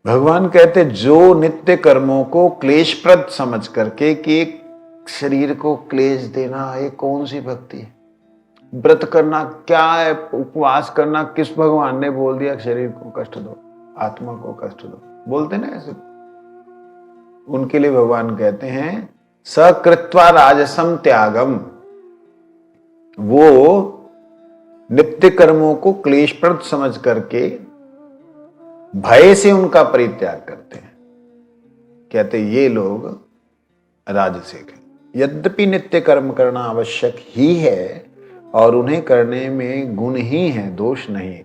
भगवान कहते जो नित्य कर्मों को क्लेशप्रद समझ करके कि एक शरीर को क्लेश देना, ये कौन सी भक्ति है? व्रत करना क्या है? उपवास करना किस भगवान ने बोल दिया शरीर को कष्ट दो, आत्मा को कष्ट दो? बोलते ना ऐसे। उनके लिए भगवान कहते हैं सकृत्वा राजसम त्यागम, वो नित्य कर्मों को क्लेशप्रद समझ करके भय से उनका परित्याग करते हैं। कहते ये लोग राजसिक हैं। यद्यपि नित्य कर्म करना आवश्यक ही है और उन्हें करने में गुण ही है, दोष नहीं,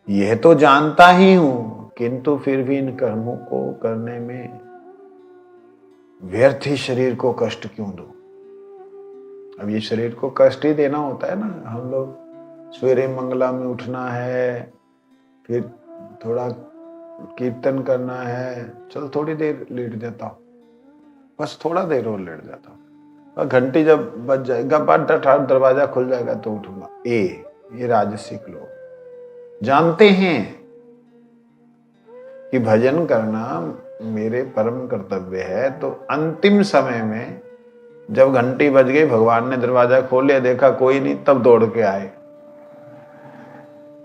यह तो जानता ही हूं, किंतु फिर भी इन कर्मों को करने में व्यर्थ ही शरीर को कष्ट क्यों दूं? अब ये शरीर को कष्ट ही देना होता है ना। हम लोग सवेरे मंगला में उठना है, फिर थोड़ा कीर्तन करना है, चल थोड़ी देर लेट जाता हूं, बस थोड़ा देर और लेट जाता हूं, और घंटी जब बज जाएगा, दरवाजा खुल जाएगा तो उठूंगा। ये राजसिक लोग जानते हैं कि भजन करना मेरे परम कर्तव्य है, तो अंतिम समय में जब घंटी बज गई, भगवान ने दरवाजा खोल लिया, देखा कोई नहीं, तब दौड़ के आए।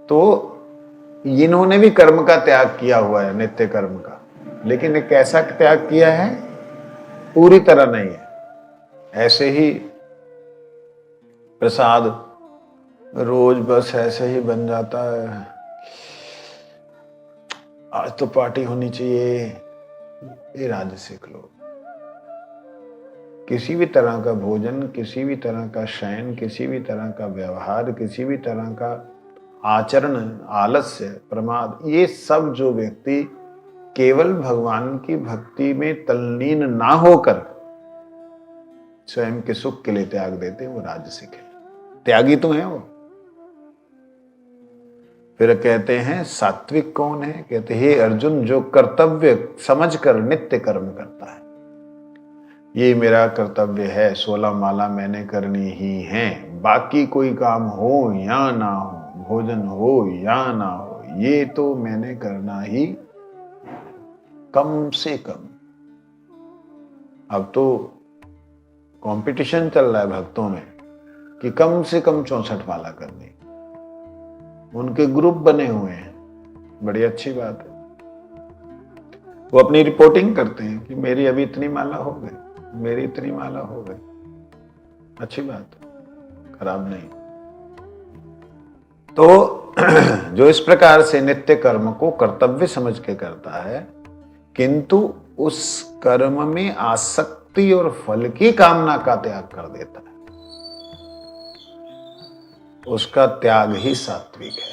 तो इन्होंने भी कर्म का त्याग किया हुआ है, नित्य कर्म का, लेकिन एक कैसा त्याग किया है? पूरी तरह नहीं है। ऐसे ही प्रसाद रोज बस ऐसे ही बन जाता है, आज तो पार्टी होनी चाहिए। ये राजसिक लोग किसी भी तरह का भोजन, किसी भी तरह का शयन, किसी भी तरह का व्यवहार, किसी भी तरह का आचरण, आलस्य, प्रमाद, ये सब जो व्यक्ति केवल भगवान की भक्ति में तल्लीन ना होकर स्वयं के सुख के लिए त्याग देते हैं, वो राजसिक है। त्यागी तो है वो। फिर कहते हैं सात्विक कौन है? कहते हे अर्जुन, जो कर्तव्य समझकर नित्य कर्म करता है। ये मेरा कर्तव्य है, 16 माला मैंने करनी ही है, बाकी कोई काम हो या ना हो, भोजन हो या ना हो, ये तो मैंने करना ही कम से कम। अब तो कंपटीशन चल रहा है भक्तों में कि कम से कम 64 माला करनी, उनके ग्रुप बने हुए हैं, बड़ी अच्छी बात है। वो अपनी रिपोर्टिंग करते हैं कि मेरी अभी इतनी माला हो गई, मेरी इतनी माला हो गई, अच्छी बात है, खराब नहीं। तो जो इस प्रकार से नित्य कर्म को कर्तव्य समझ के करता है, किंतु उस कर्म में आसक्ति और फल की कामना का त्याग कर देता है, उसका त्याग ही सात्विक है।